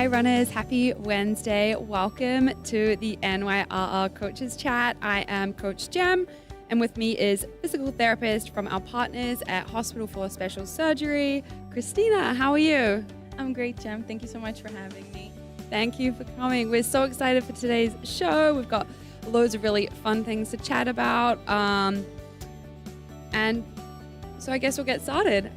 Hi runners, happy Wednesday. Welcome to the NYRR Coaches Chat. I am Coach Gem, and with me is physical therapist from our partners at Hospital for Special Surgery, Cristina. How are you? I'm great, Gem. Thank you so much for having me. Thank you for coming. We're so excited for today's show. We've got loads of really fun things to chat about. So I guess we'll get started.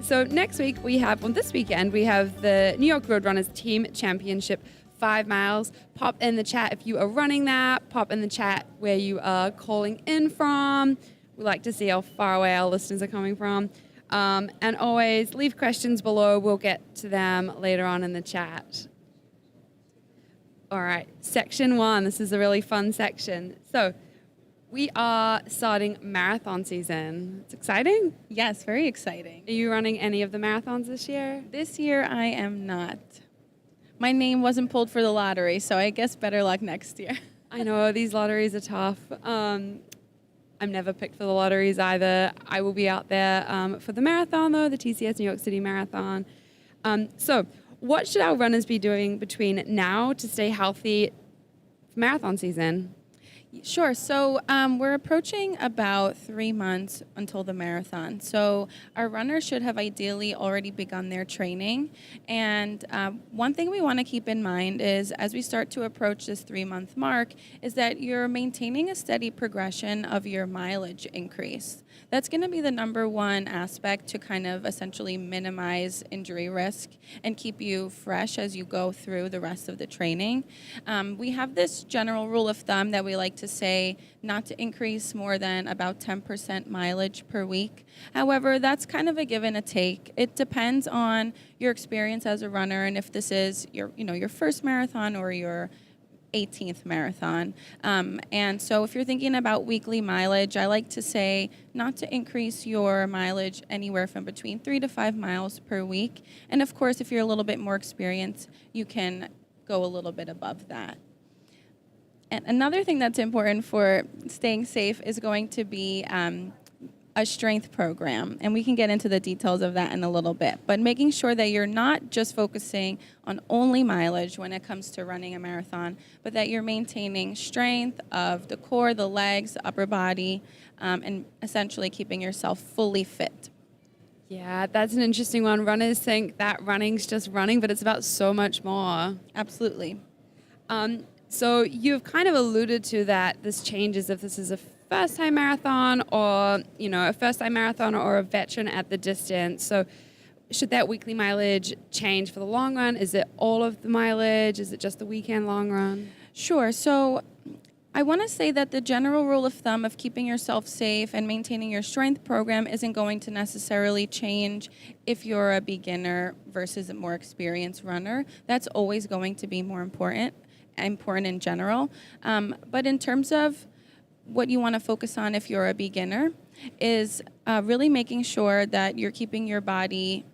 So next week this weekend, we have the New York Roadrunners Team Championship 5 miles. Pop in the chat if you are running that. Pop in the chat where you are calling in from. We like to see how far away our listeners are coming from. And always leave questions below. We'll get to them later on in the chat. All right, section 1. This is a really fun section. So we are starting marathon season. It's exciting. Yes, very exciting. Are you running any of the marathons this year? This year, I am not. My name wasn't pulled for the lottery, so I guess better luck next year. I know, these lotteries are tough. I'm never picked for the lotteries either. I will be out there for the marathon, though, the TCS New York City Marathon. So what should our runners be doing between now to stay healthy for marathon season? Sure. So we're approaching about 3 months until the marathon. So our runners should have ideally already begun their training. And one thing we want to keep in mind is as we start to approach this 3-month mark is that you're maintaining a steady progression of your mileage increase. That's going to be the number one aspect to kind of essentially minimize injury risk and keep you fresh as you go through the rest of the training. We have this general rule of thumb that we like to say not to increase more than about 10% mileage per week. However, that's kind of a give and a take. It depends on your experience as a runner and if this is your first marathon or your 18th marathon. And so if you're thinking about weekly mileage, I like to say not to increase your mileage anywhere from between 3 to 5 miles per week. And of course, if you're a little bit more experienced, you can go a little bit above that. And another thing that's important for staying safe is going to be a strength program, and we can get into the details of that in a little bit, but making sure that you're not just focusing on only mileage when it comes to running a marathon, but that you're maintaining strength of the core, the legs, the upper body, and essentially keeping yourself fully fit. Yeah, that's an interesting one. Runners think that running's just running, but it's about so much more. Absolutely. So you've kind of alluded to that this changes if this is a first-time marathon or, a first-time marathoner or a veteran at the distance. So should that weekly mileage change for the long run? Is it all of the mileage? Is it just the weekend long run? Sure. So I want to say that the general rule of thumb of keeping yourself safe and maintaining your strength program isn't going to necessarily change if you're a beginner versus a more experienced runner. That's always going to be more important in general. But in terms of what you want to focus on if you're a beginner is really making sure that you're keeping your body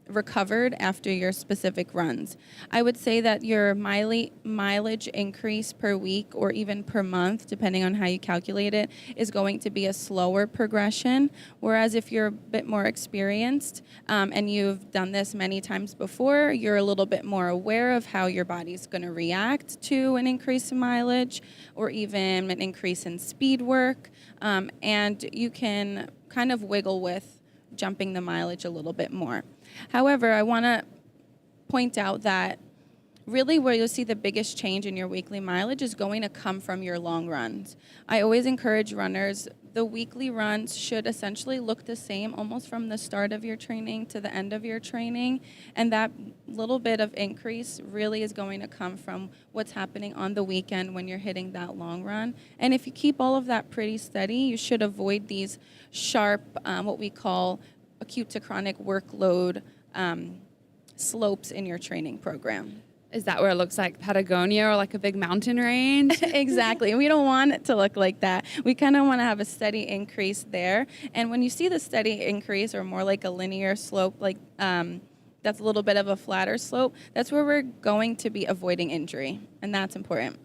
recovered after your specific runs. I would say that your mileage increase per week or even per month, depending on how you calculate it, is going to be a slower progression. Whereas if you're a bit more experienced and you've done this many times before, you're a little bit more aware of how your body's going to react to an increase in mileage or even an increase in speed work. And you can kind of wiggle with jumping the mileage a little bit more. However, I want to point out that really where you'll see the biggest change in your weekly mileage is going to come from your long runs. I always encourage runners, the weekly runs should essentially look the same almost from the start of your training to the end of your training. And that little bit of increase really is going to come from what's happening on the weekend when you're hitting that long run. And if you keep all of that pretty steady, you should avoid these sharp, what we call acute to chronic workload slopes in your training program. Is that where it looks like Patagonia or like a big mountain range? Exactly. We don't want it to look like that. We kind of want to have a steady increase there. And when you see the steady increase or more like a linear slope, like that's a little bit of a flatter slope, that's where we're going to be avoiding injury. And that's important.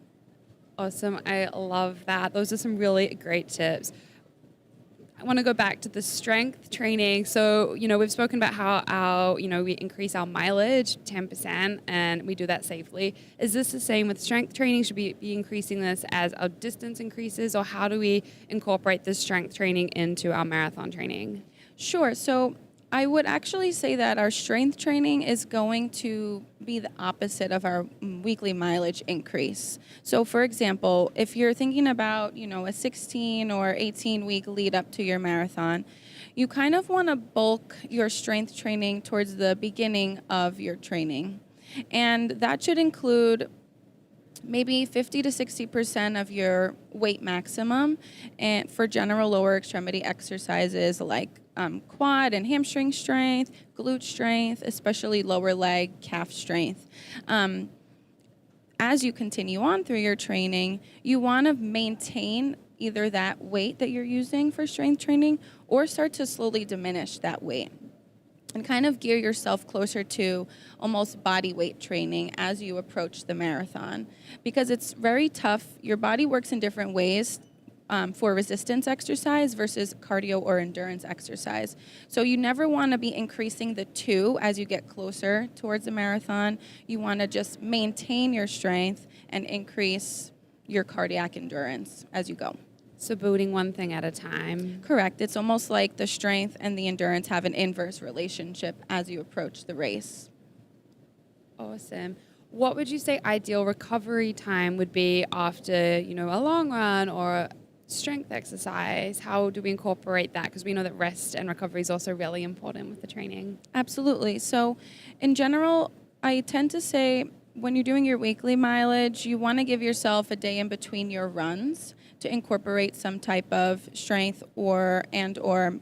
Awesome. I love that. Those are some really great tips. I want to go back to the strength training. So, we've spoken about how we increase our mileage 10% and we do that safely. Is this the same with strength training? Should we be increasing this as our distance increases, or how do we incorporate this strength training into our marathon training? Sure. So I would actually say that our strength training is going to be the opposite of our weekly mileage increase. So for example, if you're thinking about, a 16 or 18 week lead up to your marathon, you kind of want to bulk your strength training towards the beginning of your training. And that should include maybe 50 to 60% of your weight maximum, and for general lower extremity exercises like quad and hamstring strength, glute strength, especially lower leg, calf strength. As you continue on through your training, you want to maintain either that weight that you're using for strength training or start to slowly diminish that weight, and kind of gear yourself closer to almost body weight training as you approach the marathon. Because it's very tough. Your body works in different ways for resistance exercise versus cardio or endurance exercise. So you never want to be increasing the two as you get closer towards the marathon. You want to just maintain your strength and increase your cardiac endurance as you go. So building one thing at a time. Correct. It's almost like the strength and the endurance have an inverse relationship as you approach the race. Awesome. What would you say ideal recovery time would be after, a long run or strength exercise? How do we incorporate that? Because we know that rest and recovery is also really important with the training. Absolutely. So in general, I tend to say when you're doing your weekly mileage, you want to give yourself a day in between your runs to incorporate some type of strength or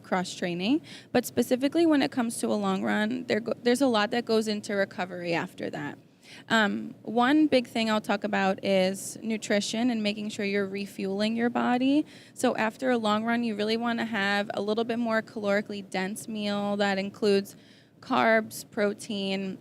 cross training. But specifically when it comes to a long run, there's a lot that goes into recovery after that. One big thing I'll talk about is nutrition and making sure you're refueling your body. So after a long run, you really want to have a little bit more calorically dense meal that includes carbs, protein,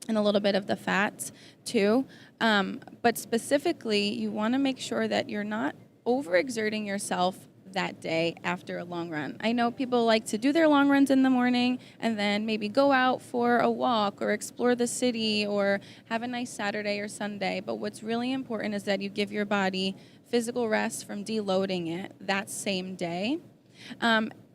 and a little bit of the fats too. But specifically, you want to make sure that you're not overexerting yourself that day after a long run. I know people like to do their long runs in the morning and then maybe go out for a walk or explore the city or have a nice Saturday or Sunday. But what's really important is that you give your body physical rest from deloading it that same day.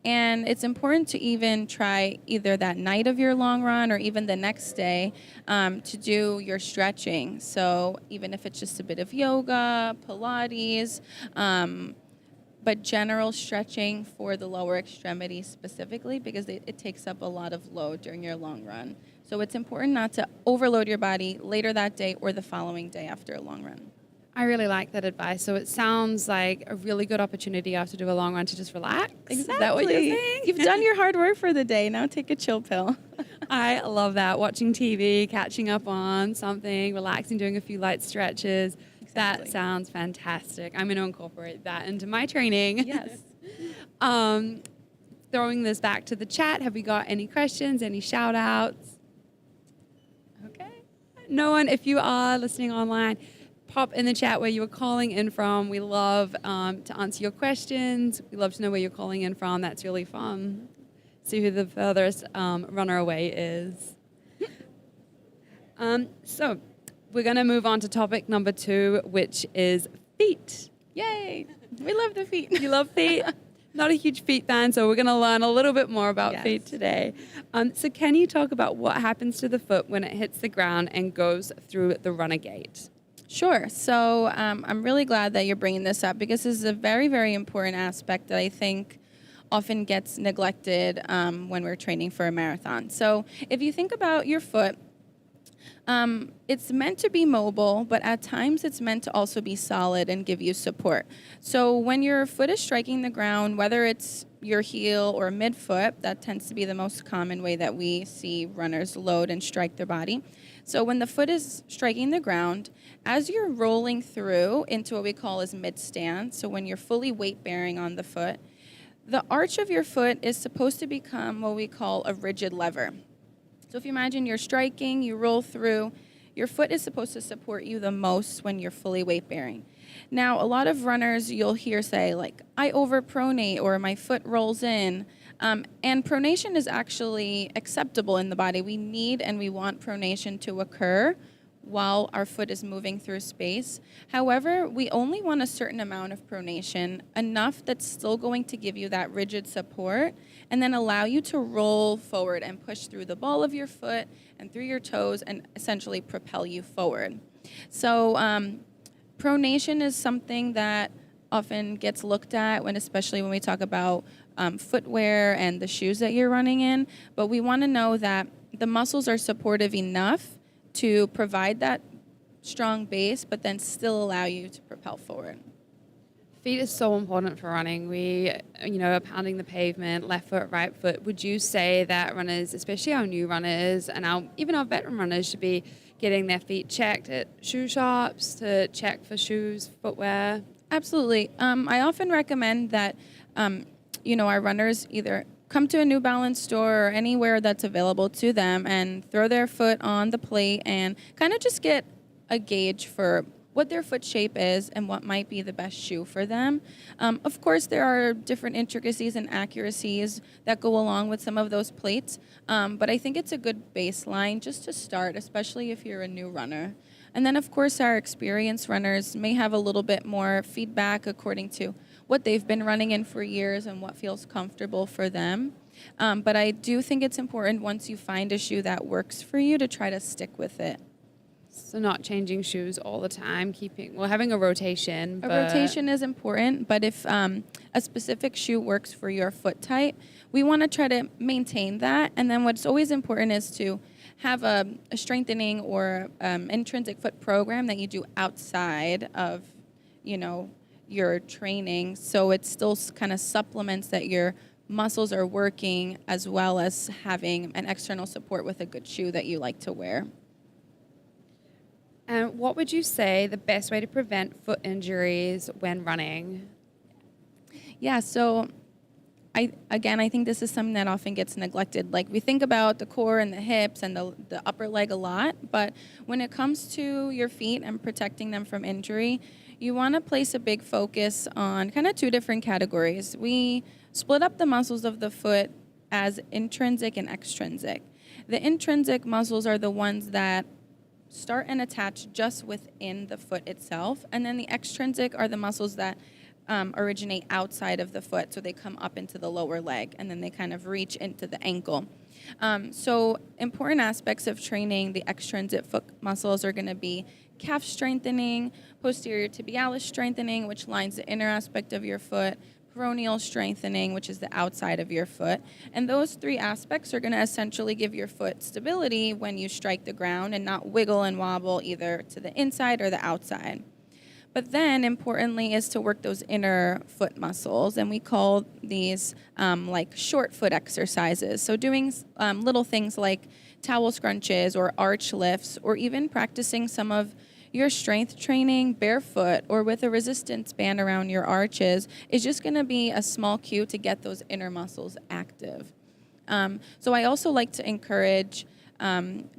And it's important to even try either that night of your long run or even the next day to do your stretching. So even if it's just a bit of yoga, Pilates, but general stretching for the lower extremities specifically, because it takes up a lot of load during your long run. So it's important not to overload your body later that day or the following day after a long run. I really like that advice. So it sounds like a really good opportunity after do a long run to just relax. Exactly. Is that what you're saying? You've done your hard work for the day. Now take a chill pill. I love that. Watching TV, catching up on something, relaxing, doing a few light stretches. Exactly. That sounds fantastic. I'm going to incorporate that into my training. Yes. Throwing this back to the chat. Have we got any questions, any shout outs? Okay. No one, if you are listening online, pop in the chat where you are calling in from. We love to answer your questions. We love to know where you're calling in from. That's really fun. See who the furthest runner away is. So we're going to move on to topic number 2, which is feet. Yay. We love the feet. You love feet? Not a huge feet fan, so we're going to learn a little bit more about feet today. So can you talk about what happens to the foot when it hits the ground and goes through the runner gate? Sure. So I'm really glad that you're bringing this up because this is a very, very important aspect that I think often gets neglected when we're training for a marathon. So if you think about your foot, it's meant to be mobile, but at times it's meant to also be solid and give you support. So when your foot is striking the ground, whether it's your heel or midfoot, that tends to be the most common way that we see runners load and strike their body. So when the foot is striking the ground, as you're rolling through into what we call as mid-stand, so when you're fully weight-bearing on the foot, the arch of your foot is supposed to become what we call a rigid lever. So if you imagine you're striking, you roll through, your foot is supposed to support you the most when you're fully weight bearing. Now, a lot of runners you'll hear say like, I overpronate or my foot rolls in. And pronation is actually acceptable in the body. We need and we want pronation to occur while our foot is moving through space. However, we only want a certain amount of pronation, enough that's still going to give you that rigid support and then allow you to roll forward and push through the ball of your foot and through your toes and essentially propel you forward. So pronation is something that often gets looked at especially when we talk about footwear and the shoes that you're running in, but we want to know that the muscles are supportive enough to provide that strong base, but then still allow you to propel forward. Feet is so important for running. We, are pounding the pavement, left foot, right foot. Would you say that runners, especially our new runners and even our veteran runners, should be getting their feet checked at shoe shops to check for shoes, footwear? Absolutely. I often recommend that, our runners either come to a New Balance store or anywhere that's available to them and throw their foot on the plate and kind of just get a gauge for what their foot shape is and what might be the best shoe for them. Of course, there are different intricacies and accuracies that go along with some of those plates, but I think it's a good baseline just to start, especially if you're a new runner. And then, of course, our experienced runners may have a little bit more feedback according to what they've been running in for years and what feels comfortable for them. But I do think it's important once you find a shoe that works for you to try to stick with it. So not changing shoes all the time, having a rotation. A rotation is important, but if a specific shoe works for your foot type, we want to try to maintain that. And then what's always important is to have a strengthening or intrinsic foot program that you do outside of, your training. So it still kind of supplements that your muscles are working as well as having an external support with a good shoe that you like to wear. And what would you say the best way to prevent foot injuries when running? Yeah, so I think this is something that often gets neglected. Like we think about the core and the hips and the upper leg a lot, but when it comes to your feet and protecting them from injury, you want to place a big focus on kind of two different categories. We split up the muscles of the foot as intrinsic and extrinsic. The intrinsic muscles are the ones that start and attach just within the foot itself, and then the extrinsic are the muscles that originate outside of the foot, so they come up into the lower leg, and then they kind of reach into the ankle. So important aspects of training the extrinsic foot muscles are going to be calf strengthening, posterior tibialis strengthening, which lines the inner aspect of your foot, peroneal strengthening, which is the outside of your foot. And those three aspects are going to essentially give your foot stability when you strike the ground and not wiggle and wobble either to the inside or the outside. But then, importantly, is to work those inner foot muscles, and we call these like short foot exercises. So doing little things like towel scrunches or arch lifts, or even practicing some of your strength training barefoot or with a resistance band around your arches is just going to be a small cue to get those inner muscles active. So I also like to encourage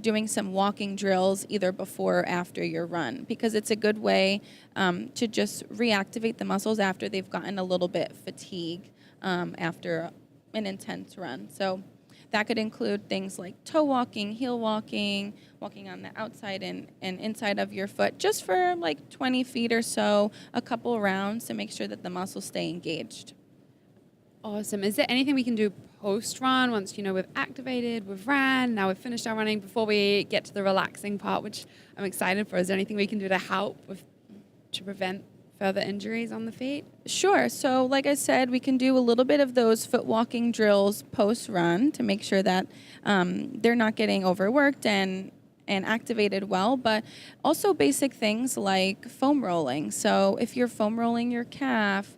doing some walking drills either before or after your run, because it's a good way to just reactivate the muscles after they've gotten a little bit fatigued after an intense run. So that could include things like toe walking, heel walking, walking on the outside and inside of your foot, just for like 20 feet or so, a couple rounds to make sure that the muscles stay engaged. Awesome. Is there anything we can do post-run once, we've activated, we've ran, now we've finished our running, before we get to the relaxing part, which I'm excited for? Is there anything we can do to help to prevent further injuries on the feet? Sure. So like I said, we can do a little bit of those foot walking drills post-run to make sure that they're not getting overworked and activated well, but also basic things like foam rolling. So if you're foam rolling your calf,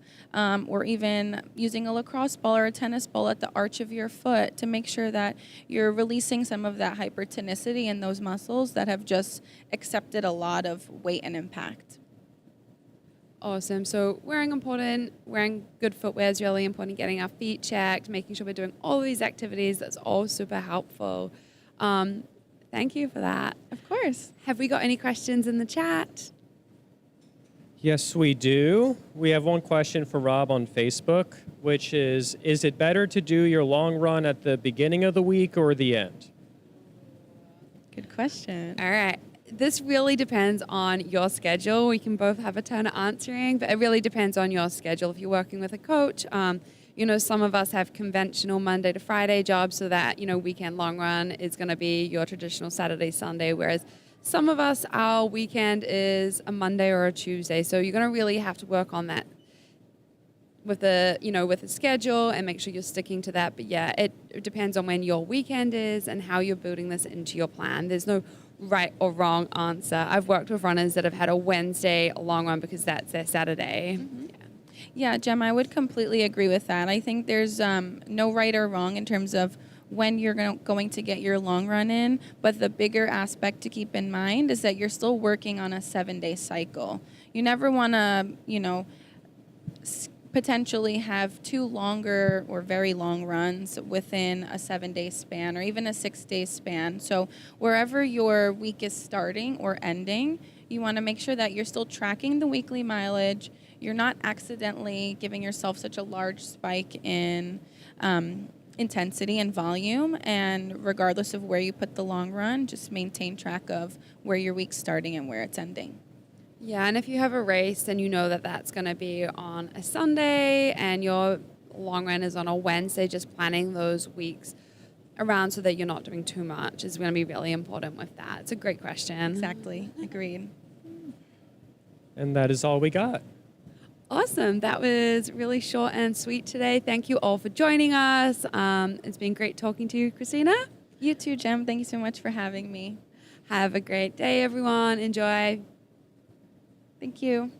or even using a lacrosse ball or a tennis ball at the arch of your foot to make sure that you're releasing some of that hypertonicity in those muscles that have just accepted a lot of weight and impact. Awesome. So wearing good footwear is really important, getting our feet checked, making sure we're doing all of these activities. That's all super helpful. Thank you for that. Of course. course. Have we got any questions in the chat? Yes, we do. We have one question for Rob on Facebook, which is it better to do your long run at the beginning of the week or the end? Good question. All right. This really depends on your schedule. We can both have a turn at answering, but it really depends on your schedule. If you're working with a coach, some of us have conventional Monday to Friday jobs, so that, weekend long run is going to be your traditional Saturday, Sunday, whereas some of us, our weekend is a Monday or a Tuesday. So you're going to really have to work on that with the schedule and make sure you're sticking to that. But yeah, it depends on when your weekend is and how you're building this into your plan. There's no right or wrong answer. I've worked with runners that have had a Wednesday long run because that's their Saturday. Mm-hmm. Yeah, Gemma, I would completely agree with that. I think there's no right or wrong in terms of when you're going to get your long run in, but the bigger aspect to keep in mind is that you're still working on a 7-day cycle. You never want to, potentially have 2 longer or very long runs within a 7-day span or even a 6-day span. So wherever your week is starting or ending, you want to make sure that you're still tracking the weekly mileage. You're not accidentally giving yourself such a large spike in intensity and volume, and regardless of where you put the long run, just maintain track of where your week's starting and where it's ending. Yeah, and if you have a race and you know that that's going to be on a Sunday and your long run is on a Wednesday, just planning those weeks around so that you're not doing too much is going to be really important with that. It's a great question. Exactly. Agreed. And that is all we got. Awesome. That was really short and sweet today. Thank you all for joining us. It's been great talking to you, Cristina. You too, Gem. Thank you so much for having me. Have a great day, everyone. Enjoy. Thank you.